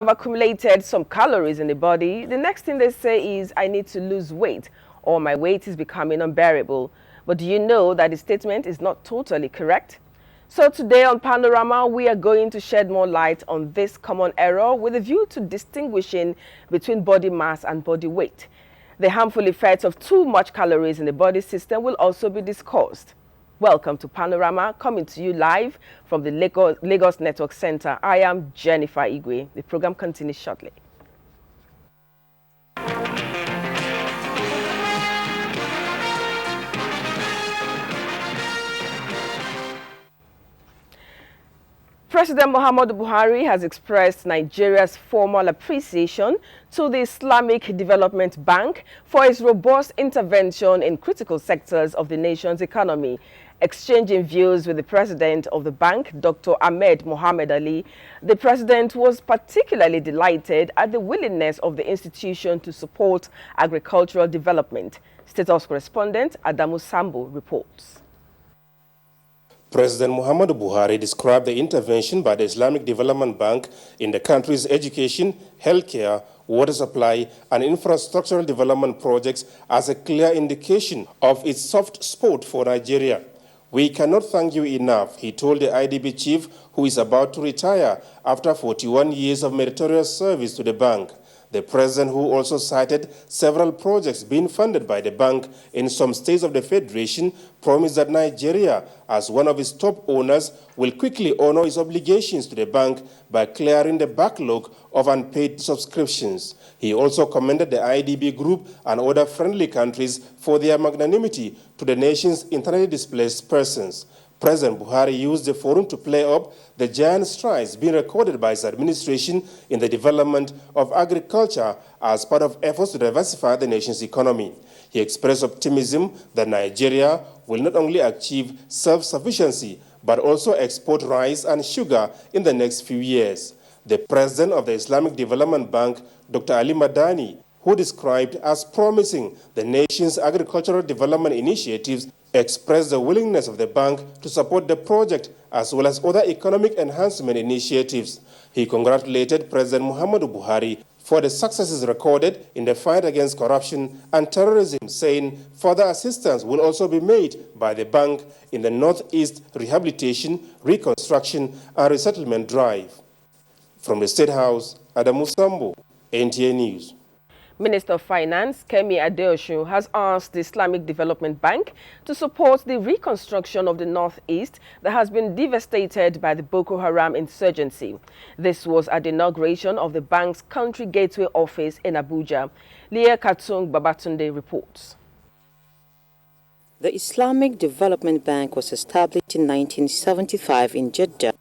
I've accumulated some calories in the body, the next thing they say is I need to lose weight or my weight is becoming unbearable. But do you know that the statement is not totally correct? So today on Panorama, we are going to shed more light on this common error with a view to distinguishing between body mass and body weight. The harmful effects of too much calories in the body system will also be discussed. Welcome to Panorama, coming to you live from the Lagos Network Center. I am Jennifer Igwe. The program continues shortly. President Muhammadu Buhari has expressed Nigeria's formal appreciation to the Islamic Development Bank for its robust intervention in critical sectors of the nation's economy. Exchanging views with the president of the bank, Dr. Ahmed Mohamed Ali, the president was particularly delighted at the willingness of the institution to support agricultural development. State House correspondent Adamu Sambo reports. President Muhammadu Buhari described the intervention by the Islamic Development Bank in the country's education, healthcare, water supply, and infrastructural development projects as a clear indication of its soft spot for Nigeria. "We cannot thank you enough," he told the IDB chief, who is about to retire after 41 years of meritorious service to the bank. The president, who also cited several projects being funded by the bank in some states of the federation, promised that Nigeria, as one of its top owners, will quickly honor its obligations to the bank by clearing the backlog of unpaid subscriptions. He also commended the IDB group and other friendly countries for their magnanimity to the nation's internally displaced persons. President Buhari used the forum to play up the giant strides being recorded by his administration in the development of agriculture as part of efforts to diversify the nation's economy. He expressed optimism that Nigeria will not only achieve self-sufficiency, but also export rice and sugar in the next few years. The president of the Islamic Development Bank, Dr. Ali Madani, who described as promising the nation's agricultural development initiatives, expressed the willingness of the bank to support the project as well as other economic enhancement initiatives. He congratulated President Muhammadu Buhari for the successes recorded in the fight against corruption and terrorism, saying further assistance will also be made by the bank in the Northeast rehabilitation, reconstruction, and resettlement drive. From the State House, Adamu Sambo, NTA News. Minister of Finance, Kemi Adeosun, has asked the Islamic Development Bank to support the reconstruction of the Northeast that has been devastated by the Boko Haram insurgency. This was at the inauguration of the bank's Country Gateway office in Abuja. Leah Katung Babatunde reports. The Islamic Development Bank was established in 1975 in Jeddah.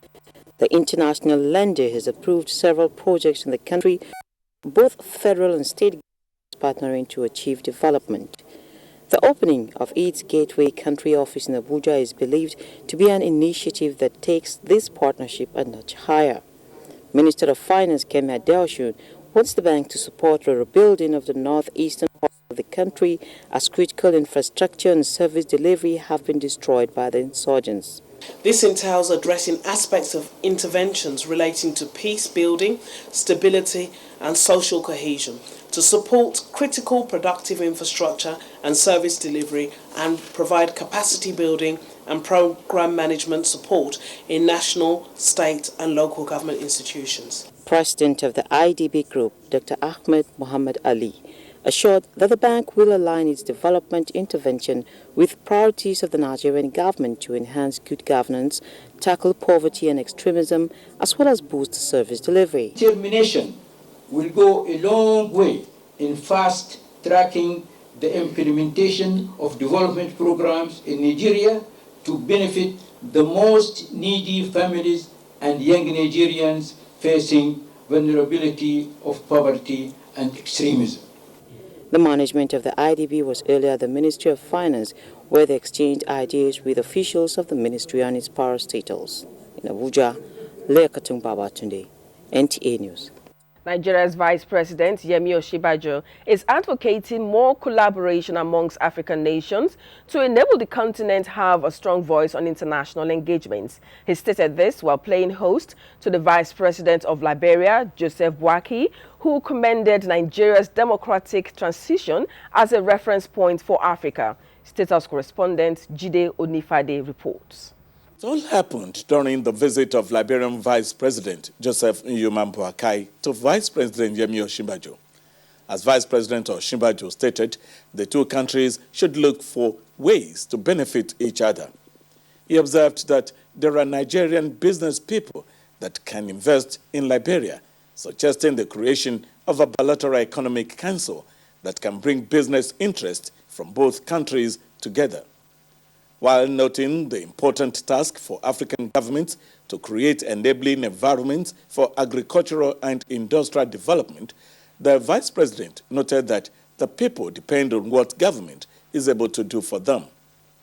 The international lender has approved several projects in the country, both federal and state partnering to achieve development. The opening of its Gateway Country office in Abuja is believed to be an initiative that takes this partnership a notch higher. Minister of Finance Kemi Adeosun wants the bank to support the rebuilding of the northeastern part of the country as critical infrastructure and service delivery have been destroyed by the insurgents. This entails addressing aspects of interventions relating to peace building, stability and social cohesion to support critical productive infrastructure and service delivery and provide capacity building and program management support in national, state and local government institutions. President of the IDB Group, Dr. Ahmed Mohamed Ali, assured that the bank will align its development intervention with priorities of the Nigerian government to enhance good governance, tackle poverty and extremism, as well as boost service delivery. Determination will go a long way in fast-tracking the implementation of development programs in Nigeria to benefit the most needy families and young Nigerians facing vulnerability of poverty and extremism. The management of the IDB was earlier at the Ministry of Finance, where they exchanged ideas with officials of the ministry on its parastatals. In Abuja, Leah Katung Babatunde, NTA News. Nigeria's Vice President Yemi Osinbajo is advocating more collaboration amongst African nations to enable the continent have a strong voice on international engagements. He stated this while playing host to the Vice President of Liberia, Joseph Boakai, who commended Nigeria's democratic transition as a reference point for Africa. State House correspondent Jide Onifade reports. It all happened during the visit of Liberian Vice President Joseph Boakai to Vice President Yemi Osinbajo. As Vice President Osinbajo stated, the two countries should look for ways to benefit each other. He observed that there are Nigerian business people that can invest in Liberia, suggesting the creation of a bilateral economic council that can bring business interest from both countries together. While noting the important task for African governments to create enabling environments for agricultural and industrial development, the Vice President noted that the people depend on what government is able to do for them.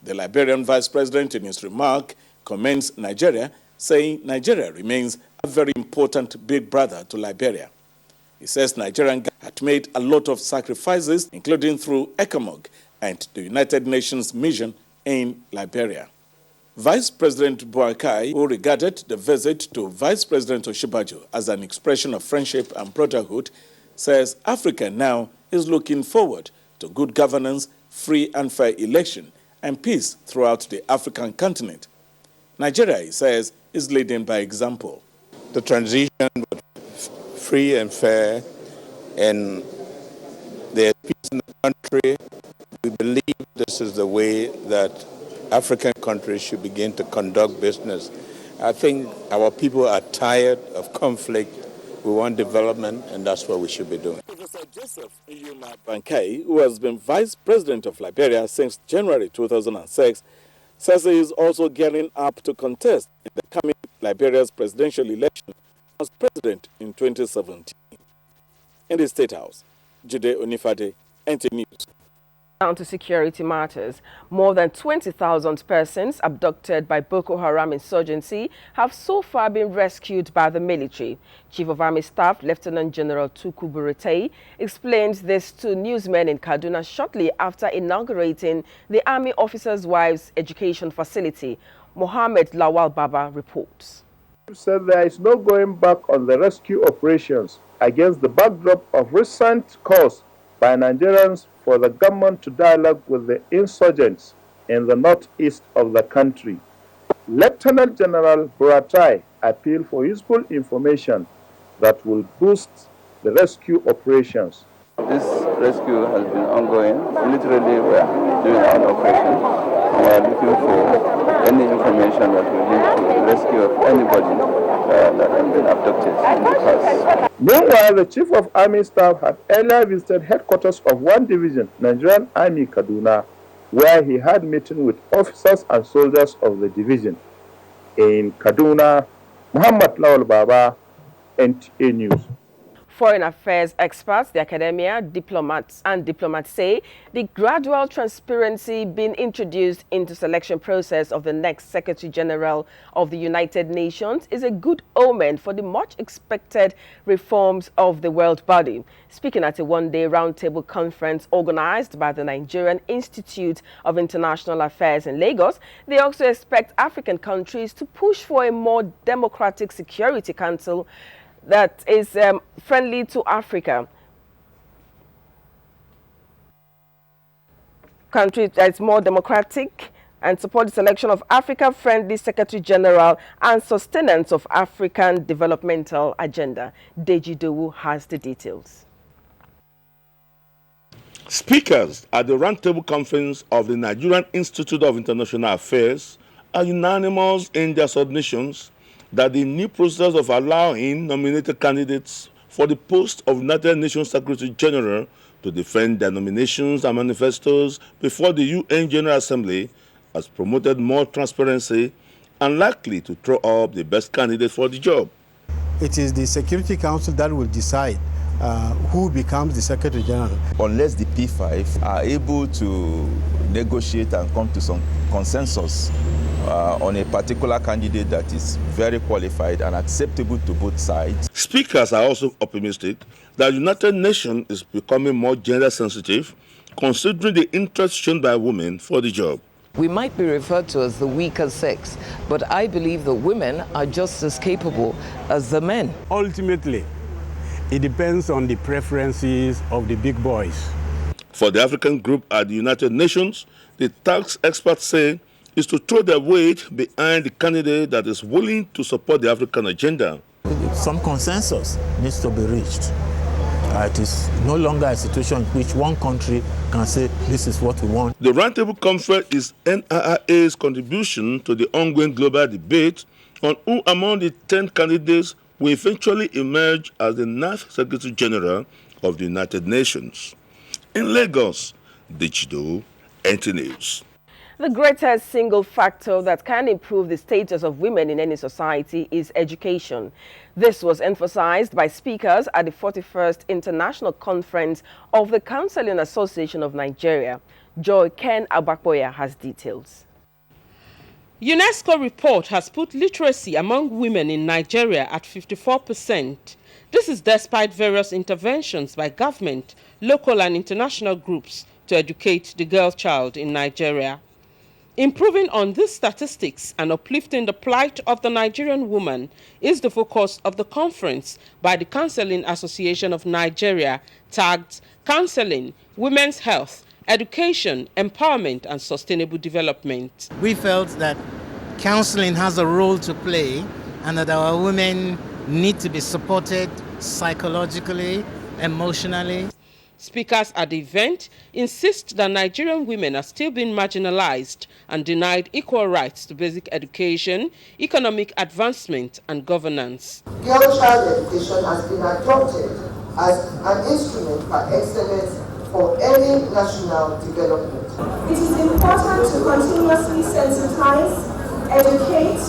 The Liberian Vice President, in his remark, commends Nigeria, saying Nigeria remains a very important big brother to Liberia. He says Nigerian had made a lot of sacrifices, including through ECOMOG and the United Nations mission in Liberia. Vice President Boakai, who regarded the visit to Vice President Osinbajo as an expression of friendship and brotherhood, says Africa now is looking forward to good governance, free and fair election, and peace throughout the African continent. Nigeria, he says, is leading by example. The transition was free and fair, and there's peace in the country. We believe this is the way that African countries should begin to conduct business. I think our people are tired of conflict. We want development, and that's what we should be doing. Professor Joseph Boakai, who has been Vice President of Liberia since January 2006, says he is also gearing up to contest in the coming Liberia's presidential election as president in 2017. In the State House, Jide Onifade, NT News. Down to security matters, more than 20,000 persons abducted by Boko Haram insurgency have so far been rescued by the military. Chief of Army Staff Lieutenant General Tuku Buratai explained this to newsmen in Kaduna shortly after inaugurating the Army Officers' Wives Education Facility. Mohammed Lawal Baba reports. He said there is no going back on the rescue operations against the backdrop of recent calls by Nigerians for the government to dialogue with the insurgents in the northeast of the country. Lieutenant General Buratai appealed for useful information that will boost the rescue operations. This rescue has been ongoing. Literally, we are doing our operation. We are looking for any information that will lead to the rescue of anybody that has been abducted in the past. Meanwhile, the Chief of Army Staff had earlier visited headquarters of one division, Nigerian Army Kaduna, where he had meeting with officers and soldiers of the division. In Kaduna, Muhammad Lawal Baba, NTA News. Foreign affairs experts, the academia, diplomats say the gradual transparency being introduced into selection process of the next Secretary General of the United Nations is a good omen for the much expected reforms of the world body. Speaking at a one-day roundtable conference organized by the Nigerian Institute of International Affairs in Lagos, they also expect African countries to push for a more democratic Security Council that is friendly to Africa. Country that is more democratic and support the selection of Africa-friendly Secretary General and sustenance of African developmental agenda. Deji Dowu has the details. Speakers at the roundtable conference of the Nigerian Institute of International Affairs are unanimous in their submissions that the new process of allowing nominated candidates for the post of United Nations Secretary General to defend their nominations and manifestos before the UN General Assembly has promoted more transparency and likely to throw up the best candidate for the job. It is the Security Council that will decide who becomes the Secretary General. Unless the P5 are able to negotiate and come to some consensus on a particular candidate that is very qualified and acceptable to both sides. Speakers are also optimistic that the United Nations is becoming more gender sensitive, considering the interest shown by women for the job. We might be referred to as the weaker sex, but I believe that women are just as capable as the men. Ultimately, it depends on the preferences of the big boys. For the African group at the United Nations, the tax experts say is to throw their weight behind the candidate that is willing to support the African agenda. Some consensus needs to be reached. It is no longer a situation in which one country can say this is what we want. The Roundtable Conference is NIIA's contribution to the ongoing global debate on who among the 10 candidates will eventually emerge as the 9th Secretary General of the United Nations. In Lagos, Digital NT News. The greatest single factor that can improve the status of women in any society is education. This was emphasized by speakers at the 41st International Conference of the Counseling Association of Nigeria. Joy Ken Abakboya has details. UNESCO report has put literacy among women in Nigeria at 54%. This is despite various interventions by government, local and international groups to educate the girl child in Nigeria. Improving on these statistics and uplifting the plight of the Nigerian woman is the focus of the conference by the Counseling Association of Nigeria, tagged Counseling, Women's Health, Education, Empowerment and Sustainable Development. We felt that counseling has a role to play and that our women need to be supported psychologically, emotionally. Speakers at the event insist that Nigerian women are still being marginalized and denied equal rights to basic education, economic advancement and governance. Girl child education has been adopted as an instrument by excellence for any national development. It is important to continuously sensitize, educate,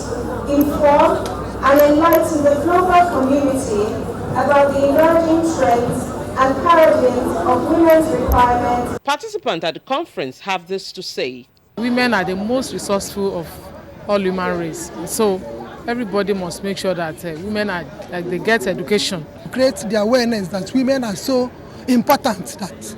inform and enlighten the global community about the emerging trends and paradigms of women's requirements. Participants at the conference have this to say. Women are the most resourceful of all human race. So everybody must make sure that women they get education. Create the awareness that women are so important that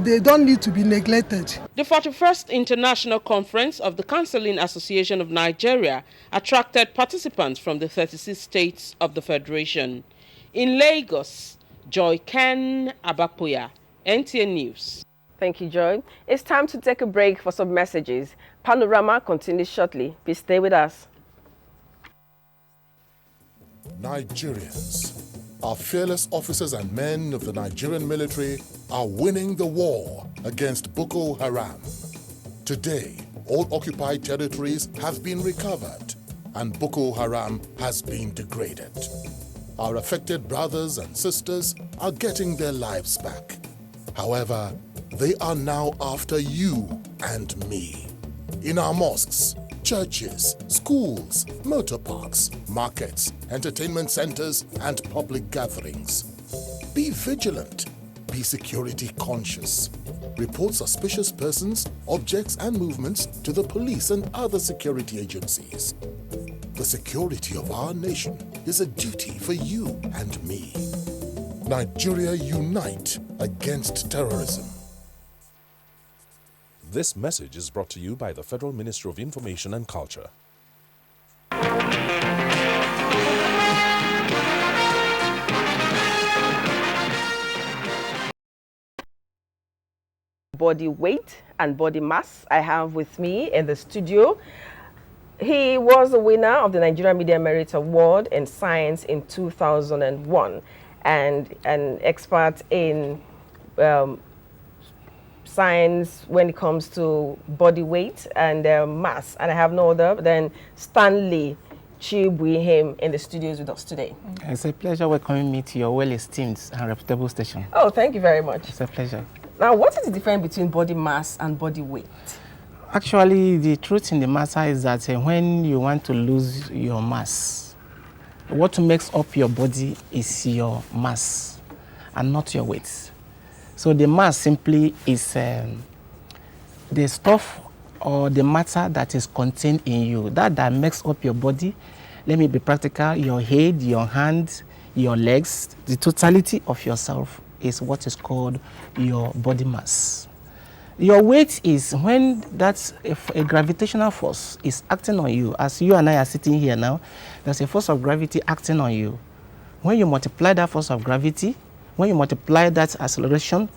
they don't need to be neglected. The 41st International Conference of the Counseling Association of Nigeria attracted participants from the 36 states of the Federation. In Lagos, Joy Ken Abakboya, NTN News. Thank you, Joy. It's time to take a break for some messages. Panorama continues shortly. Please stay with us. Nigerians, our fearless officers and men of the Nigerian military are winning the war against Boko Haram. Today, all occupied territories have been recovered and Boko Haram has been degraded. Our affected brothers and sisters are getting their lives back. However, they are now after you and me. In our mosques, churches, schools, motor parks, markets, entertainment centers, and public gatherings. Be vigilant. Be security conscious. Report suspicious persons, objects, and movements to the police and other security agencies. The security of our nation is a duty for you and me. Nigeria unite against terrorism. This message is brought to you by the Federal Ministry of Information and Culture. Body weight and body mass I have with me in the studio. He was a winner of the Nigerian Media Merit Award in Science in 2001 and an expert in science when it comes to body weight and mass. And I have no other than Stanley Chibuihem in the studios with us today. It's a pleasure welcoming me to your well-esteemed and reputable station. Oh, thank you very much. It's a pleasure. Now, what is the difference between body mass and body weight? Actually, the truth in the matter is that when you want to lose your mass, what makes up your body is your mass and not your weight. So the mass simply is the stuff or the matter that is contained in you, that makes up your body. Let me be practical, your head, your hands, your legs, the totality of yourself is what is called your body mass. Your weight is when that's a gravitational force is acting on you. As you and I are sitting here now, there's a force of gravity acting on you. When you multiply that force of gravity, when you multiply that acceleration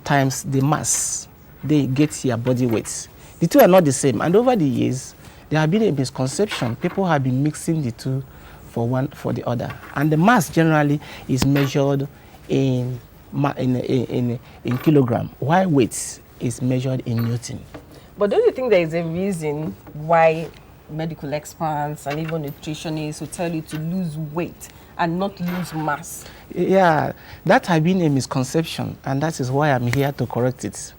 times the mass, they get your body weight. The two are not the same. And over the years, there have been a misconception. People have been mixing the two for one for the other. And the mass generally is measured in kilogram, while weight is measured in Newton. But don't you think there is a reason why medical experts and even nutritionists will tell you to lose weight and not lose mass? Yeah, that has been a misconception, and that is why I'm here to correct it.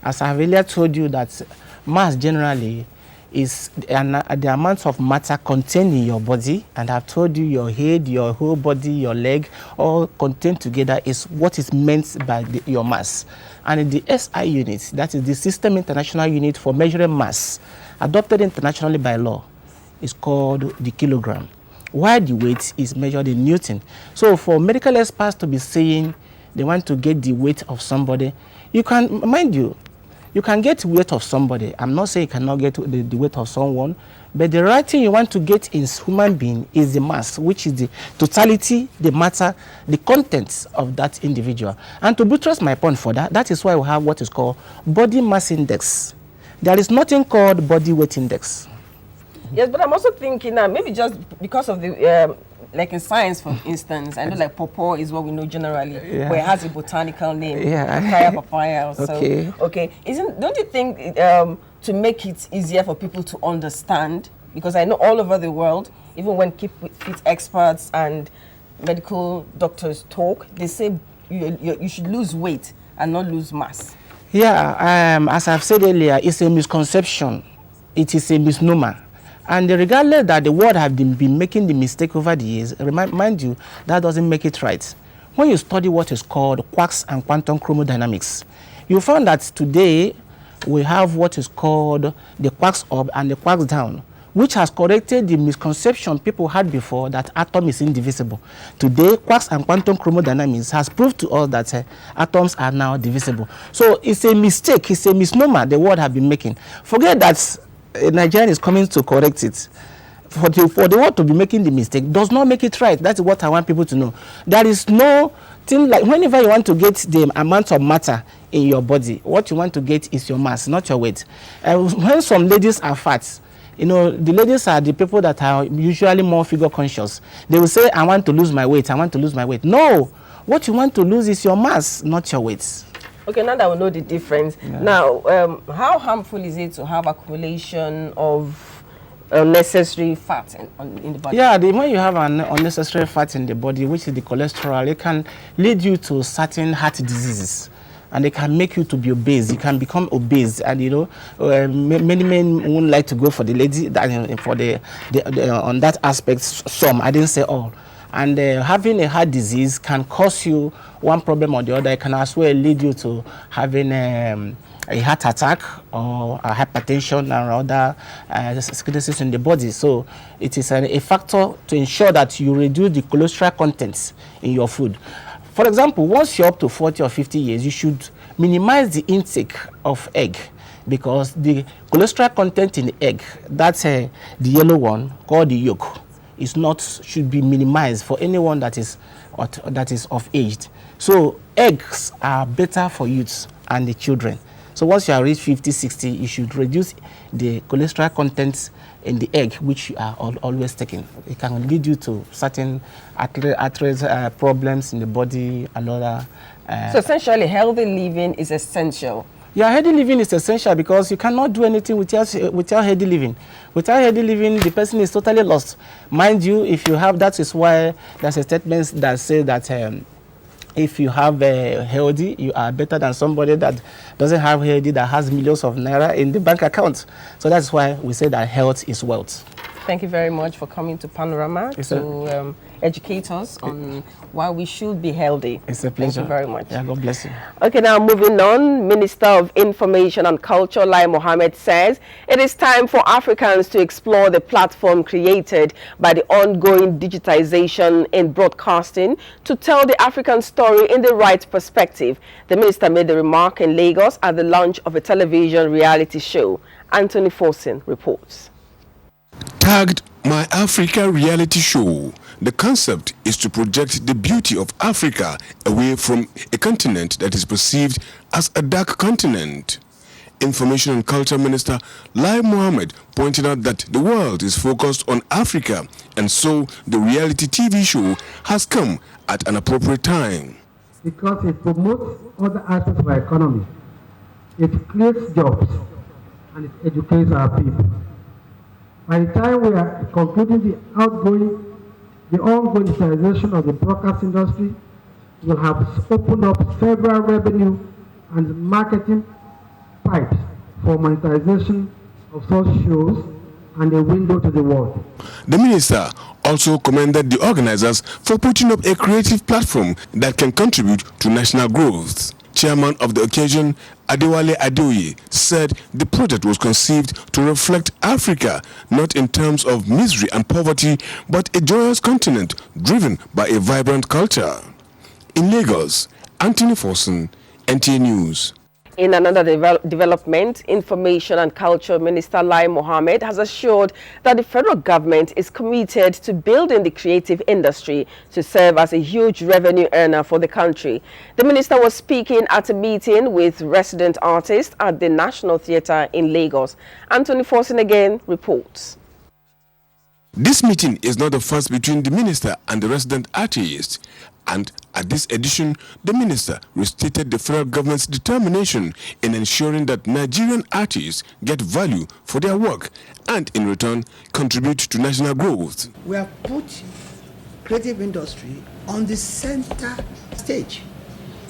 As I've earlier told you that mass generally is the amount of matter contained in your body, and I've told you your head, your whole body, your leg, all contained together is what is meant by your mass. And in the SI unit, that is the System International Unit for Measuring Mass, adopted internationally by law, is called the kilogram, while the weight is measured in Newton. So for medical experts to be saying they want to get the weight of somebody, you can, mind you, you can get the weight of somebody. I'm not saying you cannot get the weight of someone, but the right thing you want to get in human being is the mass, which is the totality, the matter, the contents of that individual. And to buttress my point for that, that is why we have what is called body mass index. There is nothing called body weight index. Yes, but I'm also thinking that maybe just because of the, like in science, for instance, I know like pawpaw is what we know generally, where it has a botanical name, papaya or so. Okay. Don't you think to make it easier for people to understand, because I know all over the world, even when keep fit experts and medical doctors talk, they say you should lose weight and not lose mass. Yeah, as I've said earlier, it's a misconception. It is a misnomer. And regardless that the world have been making the mistake over the years, mind you, that doesn't make it right. When you study what is called quarks and quantum chromodynamics, you find that today we have what is called the quarks up and the quarks down, which has corrected the misconception people had before that atom is indivisible. Today, quarks and quantum chromodynamics has proved to us that atoms are now divisible. So it's a mistake, it's a misnomer the world have been making. Forget that Nigerian is coming to correct it. For the world to be making the mistake does not make it right. That's what I want people to know. There is no thing like whenever you want to get the amount of matter in your body, what you want to get is your mass, not your weight. When some ladies are fat, you know, the ladies are the people that are usually more figure conscious. They will say, I want to lose my weight, I want to lose my weight. No, what you want to lose is your mass, not your weight. Okay, now that we know the difference, now how harmful is it to have accumulation of unnecessary fat in the body? Yeah, when you have an unnecessary fat in the body, which is the cholesterol, it can lead you to certain heart diseases. And it can make you to be obese. You can become obese, and you know, many men wouldn't like to go for the lady for the on that aspect. Some, I didn't say all. And having a heart disease can cause you one problem or the other. It can as well lead you to having a heart attack or a hypertension and other sicknesses in the body. So it is a factor to ensure that you reduce the cholesterol contents in your food. For example, once you're up to 40 or 50 years, you should minimize the intake of egg, because the cholesterol content in the egg, that's the yellow one called the yolk, should be minimized for anyone that is of age. So eggs are better for youths and the children. So once you are reached 50, 60, you should reduce the cholesterol contents in the egg, which you are always taking. It can lead you to certain arteries problems in the body and other. So essentially, healthy living is essential. Yeah, healthy living is essential because you cannot do anything without healthy living. Without healthy living, the person is totally lost. Mind you, if you have, that is why there's a statement that says that if you have healthy, you are better than somebody that doesn't have healthy, that has millions of naira in the bank account. So that's why we say that health is wealth. Thank you very much for coming to Panorama to educate us on why we should be healthy. It's a pleasure. Thank you very much. Yeah, God bless you. Okay, now moving on, Minister of Information and Culture, Lai Mohammed, says it is time for Africans to explore the platform created by the ongoing digitization in broadcasting to tell the African story in the right perspective. The minister made the remark in Lagos at the launch of a television reality show. Anthony Forson reports. Tagged My Africa Reality Show, the concept is to project the beauty of Africa away from a continent that is perceived as a dark continent. Information and Culture Minister Lai Mohammed pointed out that the world is focused on Africa, and so the reality TV show has come at an appropriate time. Because it promotes other aspects of our economy, it creates jobs, and it educates our people. By the time we are concluding the ongoing digitization of the broadcast industry, we'll have opened up several revenue and marketing pipes for monetization of such shows and a window to the world. The minister also commended the organizers for putting up a creative platform that can contribute to national growth. Chairman of the occasion, Adewale Adeoye, said the project was conceived to reflect Africa not in terms of misery and poverty, but a joyous continent driven by a vibrant culture. In Lagos, Anthony Forson, NTA News. In another development, Information and Culture Minister Lai Mohammed has assured that the federal government is committed to building the creative industry to serve as a huge revenue earner for the country. The minister was speaking at a meeting with resident artists at the National Theatre in Lagos. Anthony Forson again reports. This meeting is not the first between the minister and the resident artists. And at this edition, the minister restated the federal government's determination in ensuring that Nigerian artists get value for their work and, in return, contribute to national growth. We have put creative industry on the center stage.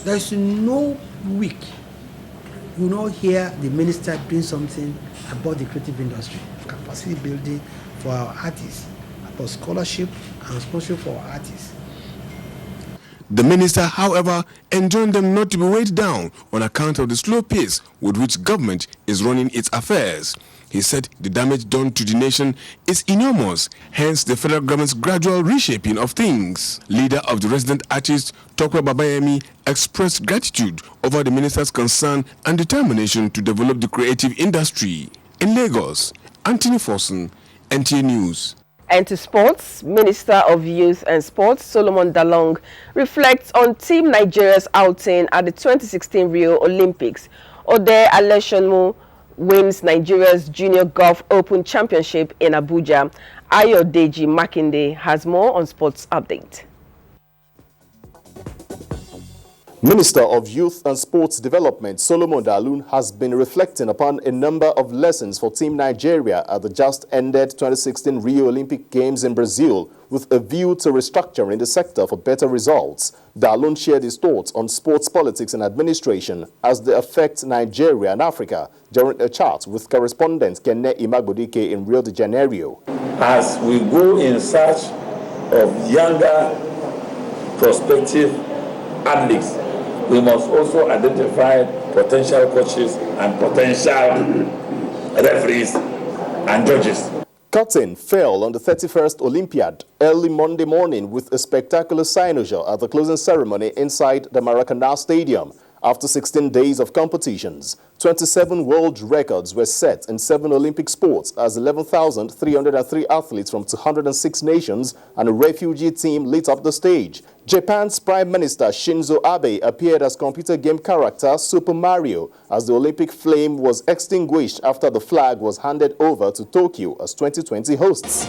There is no week you will not hear the minister doing something about the creative industry, capacity building for our artists, about scholarship and sponsorship for our artists. The minister, however, enjoined them not to be weighed down on account of the slow pace with which government is running its affairs. He said the damage done to the nation is enormous, hence the federal government's gradual reshaping of things. Leader of the resident artists, Tokwe Babayemi, expressed gratitude over the minister's concern and determination to develop the creative industry. In Lagos, Anthony Forson, NTA News. And to sports, Minister of Youth and Sports Solomon Dalong reflects on Team Nigeria's outing at the 2016 Rio Olympics. Ode Aleshonmu wins Nigeria's Junior Golf Open Championship in Abuja. Ayodeji Makinde has more on Sports Update. Minister of Youth and Sports Development Solomon Dalong has been reflecting upon a number of lessons for Team Nigeria at the just-ended 2016 Rio Olympic Games in Brazil, with a view to restructuring the sector for better results. Dalong shared his thoughts on sports politics and administration as they affect Nigeria and Africa during a chat with correspondent Kenne Imagbodike in Rio de Janeiro. As we go in search of younger prospective athletes, we must also identify potential coaches and potential referees and judges. Curtain fell on the 31st Olympiad early Monday morning with a spectacular cynosure at the closing ceremony inside the Maracanã Stadium. After 16 days of competitions, 27 world records were set in 7 Olympic sports as 11,303 athletes from 206 nations and a refugee team lit up the stage. Japan's Prime Minister Shinzo Abe appeared as computer game character Super Mario as the Olympic flame was extinguished after the flag was handed over to Tokyo as 2020 hosts.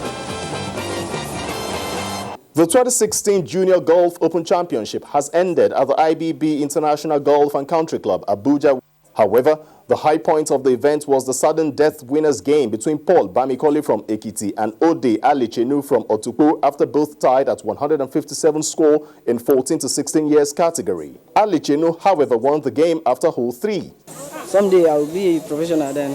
The 2016 Junior Golf Open Championship has ended at the IBB International Golf and Country Club, Abuja. However, the high point of the event was the sudden death winners game between Paul Bamikole from Ekiti and Ode Alichenu from Otukpo after both tied at 157 score in 14 to 16 years category. Alichenu, however, won the game after hole 3. Someday I will be a professional then.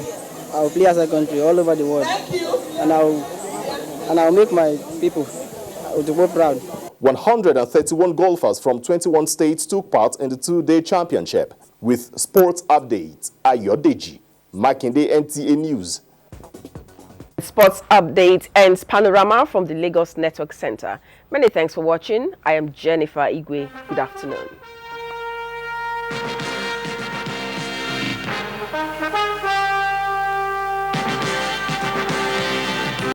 I will play as a country all over the world. And I will make my people Otukpo proud. 131 golfers from 21 states took part in the two-day championship. With sports updates, Ayodeji, Makinde, NTA News. Sports update ends Panorama from the Lagos Network Center. Many thanks for watching. I am Jennifer Igwe. Good afternoon.